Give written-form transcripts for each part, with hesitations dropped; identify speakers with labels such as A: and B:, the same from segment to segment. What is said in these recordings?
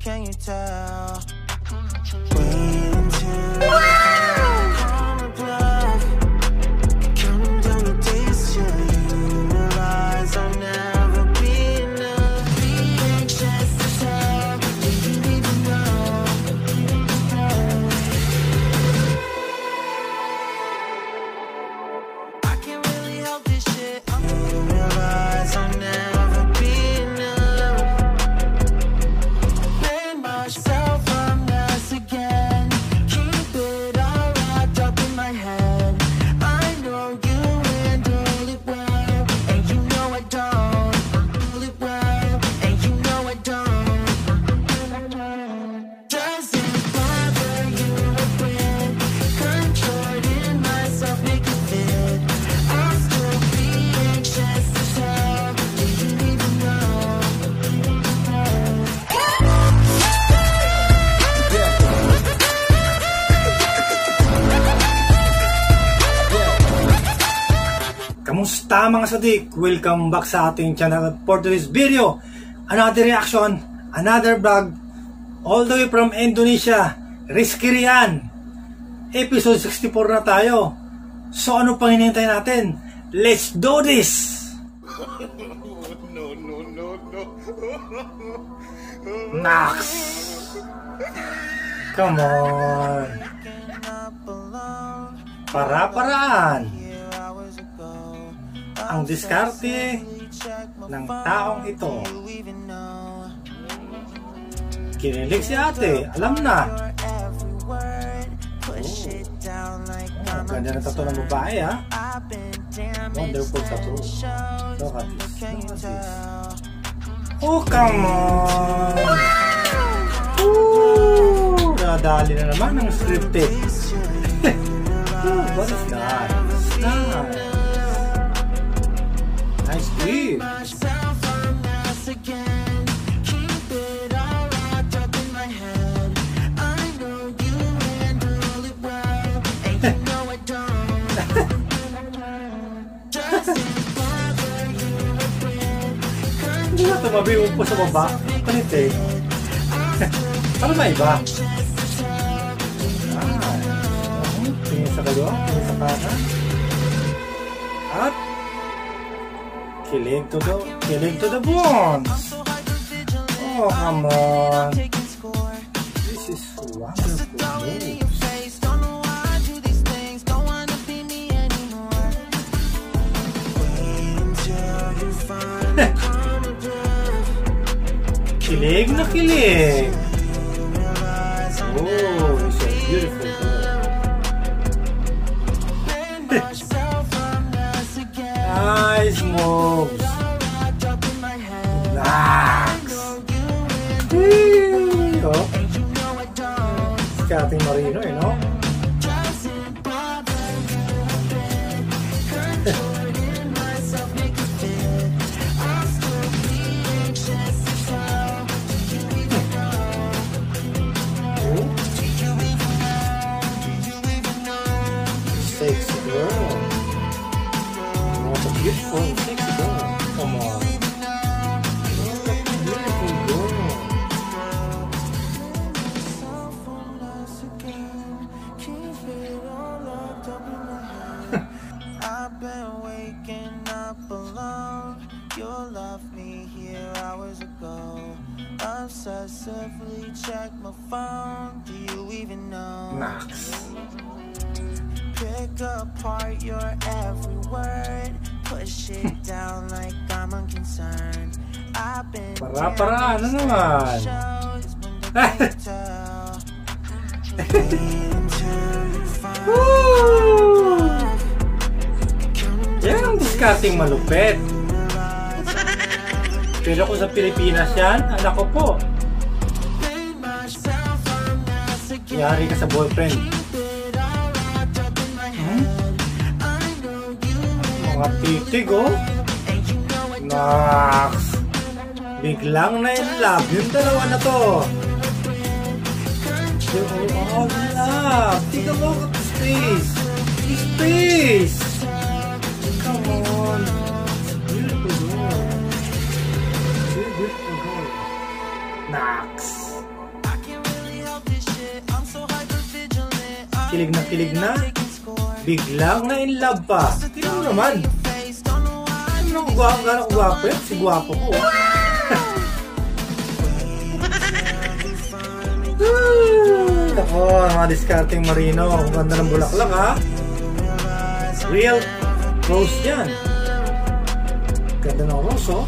A: can you tell? Counting down the days till you realize I'll never be enough. Be anxious to tell, do you even know? I can't really help this shit. You realize I'll never be enough. Made myself a mess again. Keep it all wrapped up in my head. I know you handle it well, and you know I don't. Handle it well, and you know I don't. Doesn't bother you a bit. Controlling myself, make it fit. I'll still be anxious to tell. Do you even know?
B: Kamusta mga sadik? Welcome back sa ating channel for today's video. Another reaction, another vlog, all the way from Indonesia, Rizky Rian. Episode 64 na tayo. So ano pang hinihintay natin? Let's do this! Nax! Come on! Para-paraan! Ang diskarte ng taong ito. Kinilig si ate, alam na. Ang ganda na tattoo ng babae, ha? Wonderful tattoo. Look at this. Look at this. Oh, come on! Woo! Nadali na naman ng scripted. What is that? Nice. Nice clip. Hindi na tumabi mo po sa baba. Panit eh. Ano ba iba? Tingin sa kaliwa, tingin sa kanan. At kilig to the bones. Oh, come on. This is wonderful moves. Kilig na kilig. Oh, it's a beautiful girl. Nice moves. Relax. Oh. Si Kating Marino, eh, no? Sexy girl. What a beautiful, sexy girl. Come on. What a beautiful girl.
A: I've been waking up alone. You left me here hours ago. Obsessively check my phone. Do you even know?
B: Nax.
A: Pick apart your every word. Push it down like I'm unconcerned. I've been
B: Para-para, ano naman? Woo! Yan ang discarding malupet. Pero kung sa Pilipinas yan, anak ko po. Yari ka sa boyfriend. Mga titig, oh. Nax. Biglang na-in-love yung dalawa na to. Oh, love. Tika mo ka space. Space. Come on. It's a beautiful girl. It's a beautiful girl. Nax. Kilig na, biglang na in love pa. Tignan mo naman. Ano gano'ng gwapo yan? Si gwapo ko. Ako, mga discarding marino. Ang ganda ng bulaklak ha. Real rose yan. Ganda ng rose oh.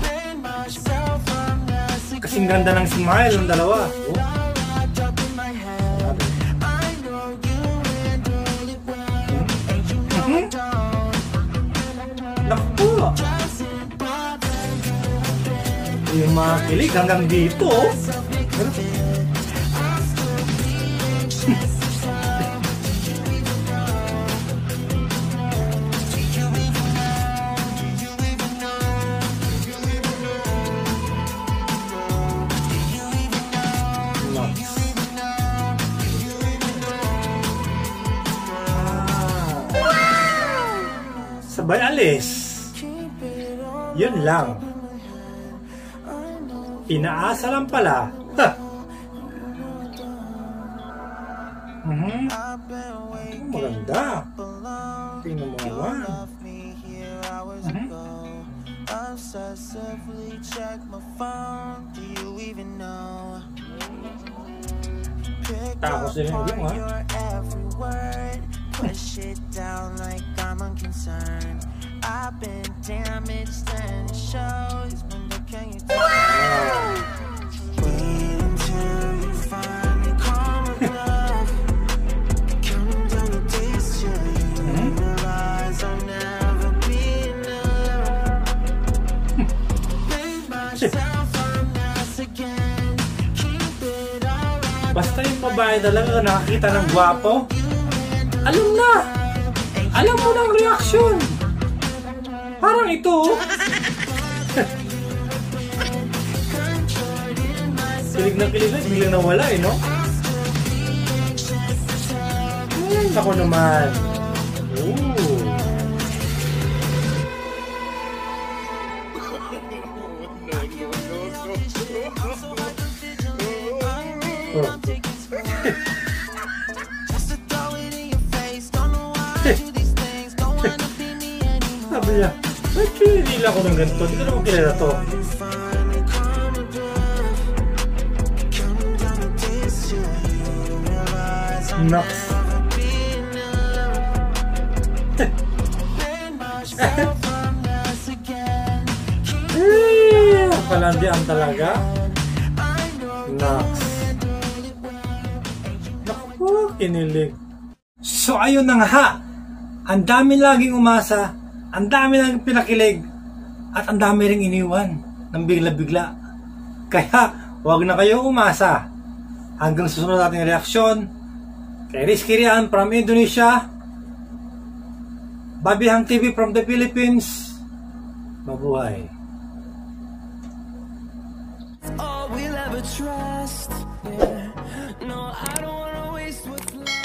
B: Kasing ganda ng smile ng dalawa. Oh. Naku! Yung mga kilig hanggang dito. Sabay alis. Yun lang. Inaasa lang pala. Maganda. Tingnan mo naman. Tapos din yung ha.
A: Push it down like I'm unconcerned. I've been damaged and it shows. When can you tell? Wait until you finally come alive. Counting down the days till you realize I'll never be enough. Made myself a mess again. Keep it all right.
B: Basta yung babae talaga nakakita ng gwapo, alam na! Alam mo ng reaksyon! Parang ito! Kilig na, biglang nawala eh, no? Ako naman! Ooh! Sabi niya, ba't pinila ko ng ganito? Hindi ko naman kilala to. Nox. Palandian talaga. Nox. Naku, kinilig. So ayun na nga ha. Ang dami laging umasa, ang dami laging pinakilig, at ang dami ring iniwan ng bigla-bigla. Kaya huwag na kayo umasa. Hanggang susunod nating reaksyon kay Rizky Rian from Indonesia, Babihang TV from the Philippines. Mabuhay.
A: All we'll ever trust. Yeah. No, I don't wanna waste what's left.